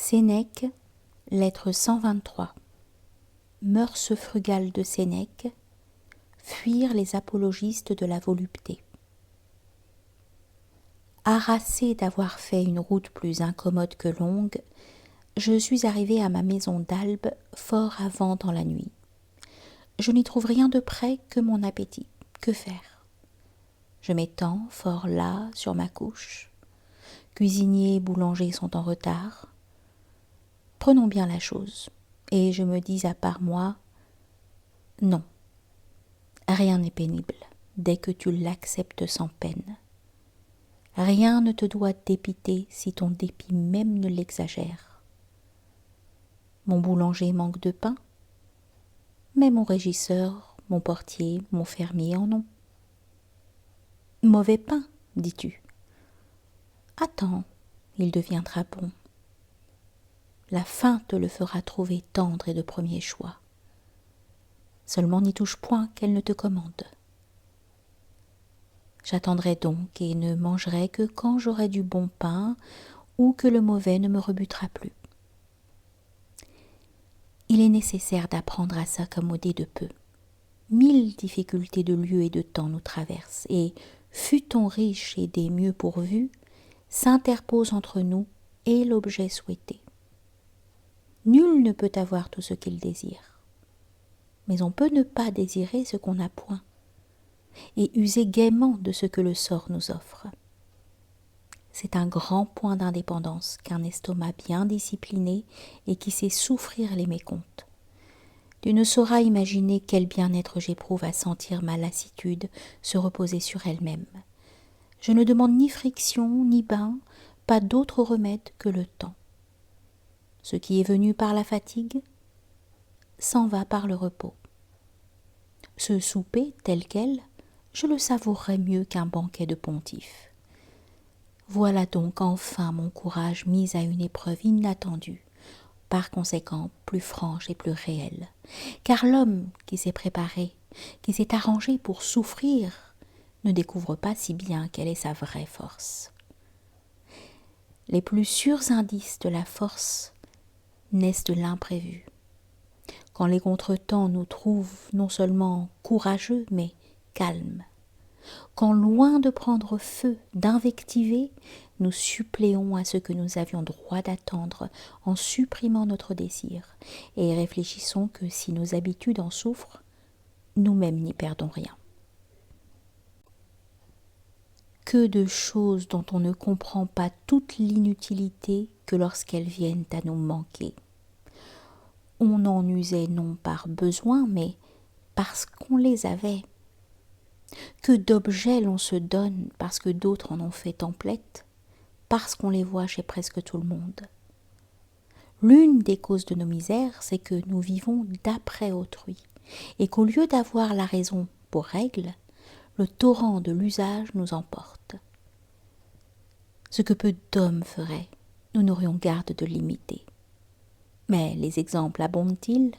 Sénèque, lettre 123. Mœurs frugales de Sénèque, fuir les apologistes de la volupté. Harassé d'avoir fait une route plus incommode que longue, je suis arrivé à ma maison d'Albe fort avant dans la nuit. Je n'y trouve rien de près que mon appétit. Que faire? Je m'étends fort las sur ma couche. Cuisinier et boulanger sont en retard. Prenons bien la chose, et je me dis à part moi, non, rien n'est pénible dès que tu l'acceptes sans peine. Rien ne te doit dépiter si ton dépit même ne l'exagère. Mon boulanger manque de pain, mais mon régisseur, mon portier, mon fermier en ont. Mauvais pain, dis-tu. Attends, il deviendra bon. La faim te le fera trouver tendre et de premier choix. Seulement n'y touche point qu'elle ne te commande. J'attendrai donc et ne mangerai que quand j'aurai du bon pain ou que le mauvais ne me rebutera plus. Il est nécessaire d'apprendre à s'accommoder de peu. 1000 difficultés de lieu et de temps nous traversent, et, fût-on riche et des mieux pourvus, s'interposent entre nous et l'objet souhaité. Nul ne peut avoir tout ce qu'il désire. Mais on peut ne pas désirer ce qu'on n'a point, et user gaiement de ce que le sort nous offre. C'est un grand point d'indépendance qu'un estomac bien discipliné et qui sait souffrir les mécomptes. Tu ne sauras imaginer quel bien-être j'éprouve à sentir ma lassitude se reposer sur elle-même. Je ne demande ni friction, ni bain, pas d'autre remède que le temps. Ce qui est venu par la fatigue s'en va par le repos. Ce souper tel quel, je le savourerais mieux qu'un banquet de pontife. Voilà donc enfin mon courage mis à une épreuve inattendue, par conséquent plus franche et plus réelle. Car l'homme qui s'est préparé, qui s'est arrangé pour souffrir, ne découvre pas si bien quelle est sa vraie force. Les plus sûrs indices de la force naissent de l'imprévu. Quand les contretemps nous trouvent non seulement courageux, mais calmes. Quand, loin de prendre feu, d'invectiver, nous suppléons à ce que nous avions droit d'attendre en supprimant notre désir, et réfléchissons que si nos habitudes en souffrent, nous-mêmes n'y perdons rien. Que de choses dont on ne comprend pas toute l'inutilité que lorsqu'elles viennent à nous manquer. On en usait non par besoin, mais parce qu'on les avait. Que d'objets l'on se donne parce que d'autres en ont fait templette, parce qu'on les voit chez presque tout le monde. L'une des causes de nos misères, c'est que nous vivons d'après autrui, et qu'au lieu d'avoir la raison pour règle, le torrent de l'usage nous emporte. Ce que peu d'hommes feraient, nous n'aurions garde de l'imiter. Mais les exemples abondent-ils?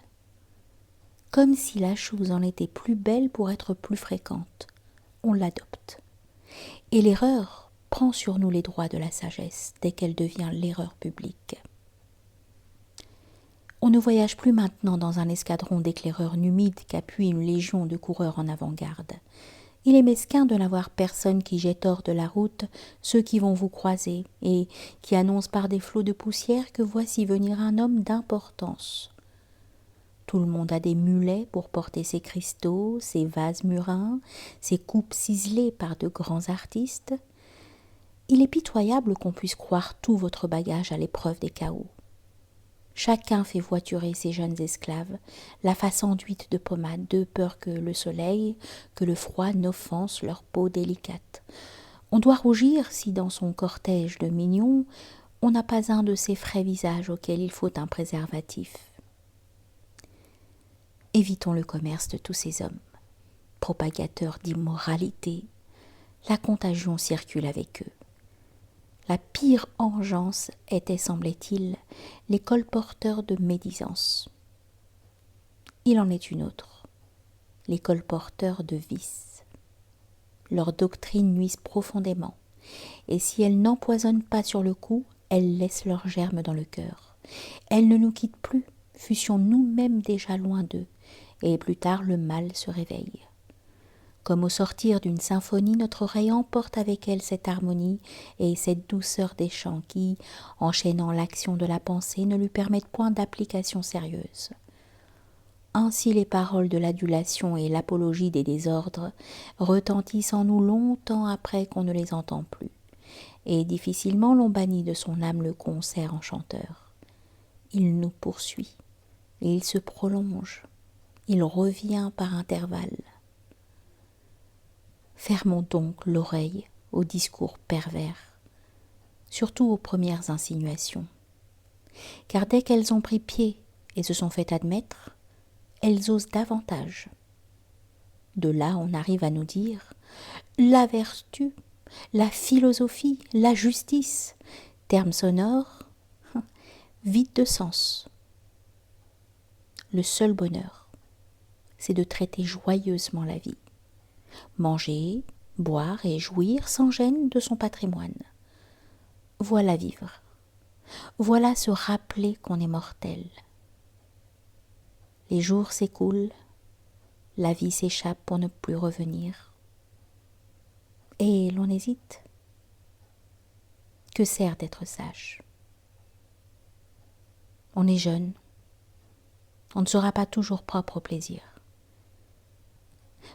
Comme si la chose en était plus belle pour être plus fréquente, on l'adopte. Et l'erreur prend sur nous les droits de la sagesse dès qu'elle devient l'erreur publique. On ne voyage plus maintenant dans un escadron d'éclaireurs numides qu'appuie une légion de coureurs en avant-garde. Il est mesquin de n'avoir personne qui jette hors de la route ceux qui vont vous croiser et qui annonce par des flots de poussière que voici venir un homme d'importance. Tout le monde a des mulets pour porter ses cristaux, ses vases murins, ses coupes ciselées par de grands artistes. Il est pitoyable qu'on puisse croire tout votre bagage à l'épreuve des chaos. Chacun fait voiturer ses jeunes esclaves, la face enduite de pommade, de peur que le soleil, que le froid n'offense leur peau délicate. On doit rougir si dans son cortège de mignons, on n'a pas un de ces frais visages auxquels il faut un préservatif. Évitons le commerce de tous ces hommes, propagateurs d'immoralité. La contagion circule avec eux. La pire engeance était, semblait-il, les colporteurs de médisance. Il en est une autre, les colporteurs de vices. Leurs doctrines nuisent profondément, et si elles n'empoisonnent pas sur le coup, elles laissent leurs germes dans le cœur, Elles ne nous quittent plus, fussions nous-mêmes déjà loin d'eux, et plus tard le mal se réveille. Comme au sortir d'une symphonie, notre oreille emporte avec elle cette harmonie et cette douceur des chants qui, enchaînant l'action de la pensée, ne lui permettent point d'application sérieuse. Ainsi les paroles de l'adulation et l'apologie des désordres retentissent en nous longtemps après qu'on ne les entend plus, et difficilement l'on bannit de son âme le concert enchanteur. Il nous poursuit, et il se prolonge, il revient par intervalles. Fermons donc l'oreille aux discours pervers, surtout aux premières insinuations, car dès qu'elles ont pris pied et se sont fait admettre, elles osent davantage. De là on arrive à nous dire la vertu, la philosophie, la justice, termes sonores, vides de sens. Le seul bonheur, c'est de traiter joyeusement la vie, manger, boire et jouir sans gêne de son patrimoine. Voilà vivre, voilà se rappeler qu'on est mortel. Les jours s'écoulent, la vie s'échappe pour ne plus revenir. Et l'on hésite. Que sert d'être sage? On est jeune, on ne sera pas toujours propre au plaisir.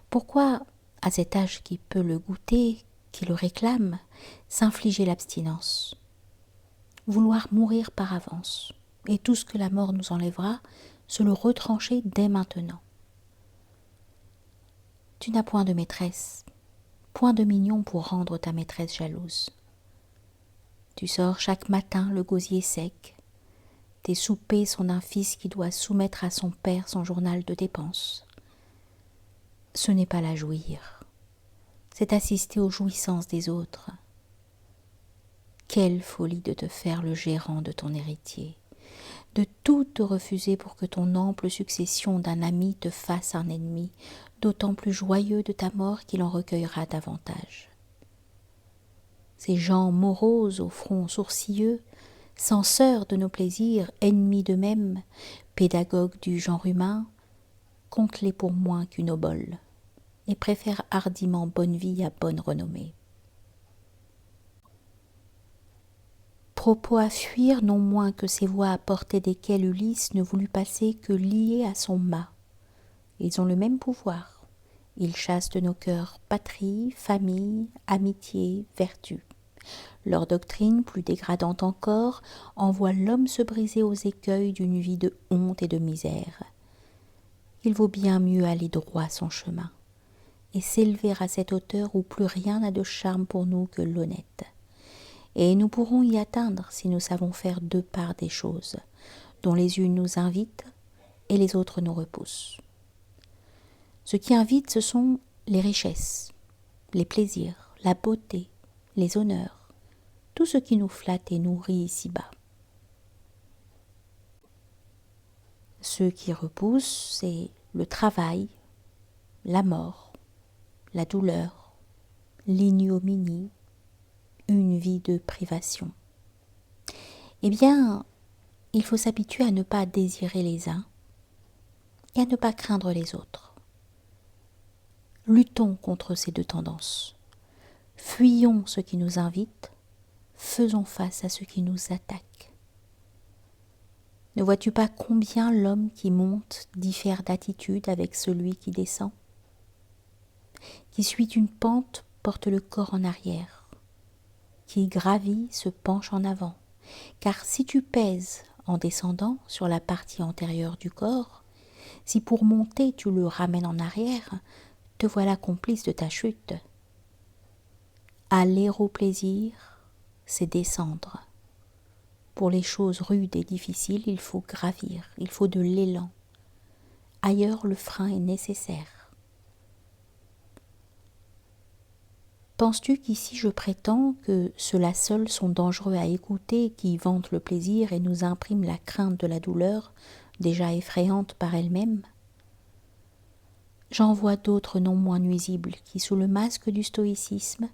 Pourquoi, à cet âge qui peut le goûter, qui le réclame, s'infliger l'abstinence? Vouloir mourir par avance, et tout ce que la mort nous enlèvera, se le retrancher dès maintenant. Tu n'as point de maîtresse, point de mignon pour rendre ta maîtresse jalouse. Tu sors chaque matin le gosier sec. Tes soupers sont d'un fils qui doit soumettre à son père son journal de dépenses. Ce n'est pas la jouir, c'est assister aux jouissances des autres. Quelle folie de te faire le gérant de ton héritier, de tout te refuser pour que ton ample succession d'un ami te fasse un ennemi, d'autant plus joyeux de ta mort qu'il en recueillera davantage. Ces gens moroses au front sourcilleux, censeurs de nos plaisirs, ennemis d'eux-mêmes, pédagogues du genre humain, compte-les pour moins qu'une obole, et préfèrent hardiment bonne vie à bonne renommée. Propos à fuir non moins que ces voix à portée desquelles Ulysse ne voulut passer que lié à son mât. Ils ont le même pouvoir. Ils chassent de nos cœurs patrie, famille, amitié, vertu. Leur doctrine, plus dégradante encore, envoie l'homme se briser aux écueils d'une vie de honte et de misère. Il vaut bien mieux aller droit son chemin, et s'élever à cette hauteur où plus rien n'a de charme pour nous que l'honnête. Et nous pourrons y atteindre si nous savons faire deux parts des choses, dont les unes nous invitent et les autres nous repoussent. Ce qui invite, ce sont les richesses, les plaisirs, la beauté, les honneurs, tout ce qui nous flatte et nourrit ici-bas. Ce qui repousse, c'est le travail, la mort, la douleur, l'ignominie, une vie de privation. Eh bien, il faut s'habituer à ne pas désirer les uns et à ne pas craindre les autres. Luttons contre ces deux tendances. Fuyons ce qui nous invite, faisons face à ce qui nous attaque. Ne vois-tu pas combien l'homme qui monte diffère d'attitude avec celui qui descend? Qui suit une pente porte le corps en arrière, qui gravit se penche en avant, car si tu pèses en descendant sur la partie antérieure du corps, si pour monter tu le ramènes en arrière, te voilà complice de ta chute. Aller au plaisir, c'est descendre. Pour les choses rudes et difficiles, il faut gravir, il faut de l'élan. Ailleurs, le frein est nécessaire. Penses-tu qu'ici je prétends que ceux-là seuls sont dangereux à écouter, qui vantent le plaisir et nous impriment la crainte de la douleur, déjà effrayante par elle-même? J'en vois d'autres non moins nuisibles, qui, sous le masque du stoïcisme,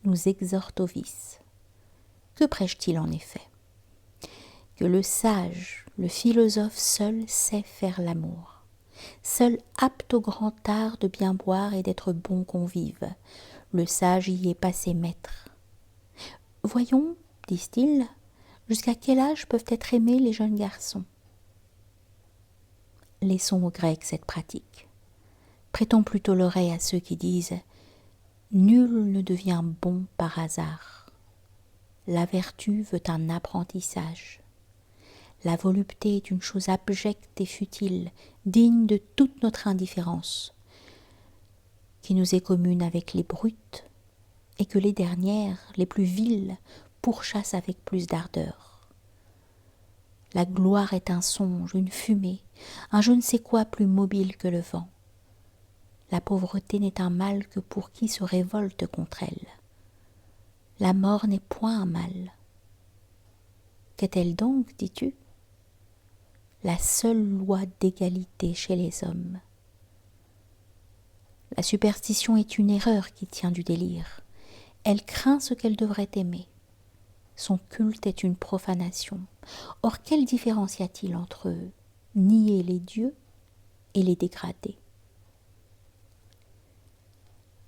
nous exhortent au vice. Que prêche-t-il en effet? que le sage, le philosophe seul sait faire l'amour, seul apte au grand art de bien boire et d'être bon convive. Le sage y est passé maître. Voyons, disent-ils, jusqu'à quel âge peuvent être aimés les jeunes garçons? Laissons aux Grecs cette pratique. Prêtons plutôt l'oreille à ceux qui disent « Nul ne devient bon par hasard. La vertu veut un apprentissage. La volupté est une chose abjecte et futile, digne de toute notre indifférence, qui nous est commune avec les brutes, et que les dernières, les plus viles, pourchassent avec plus d'ardeur. La gloire est un songe, une fumée, un je ne sais quoi plus mobile que le vent. La pauvreté n'est un mal que pour qui se révolte contre elle. La mort n'est point un mal. Qu'est-elle donc, dis-tu? La seule loi d'égalité chez les hommes. La superstition est une erreur qui tient du délire. Elle craint ce qu'elle devrait aimer. Son culte est une profanation. Or, quelle différence y a-t-il entre nier les dieux et les dégrader?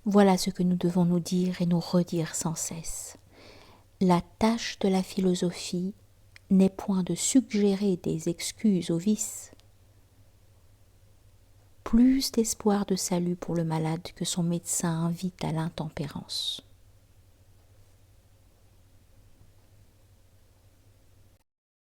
Voilà ce que nous devons nous dire et nous redire sans cesse. La tâche de la philosophie n'est point de suggérer des excuses aux vices, plus d'espoir de salut pour le malade que son médecin invite à l'intempérance.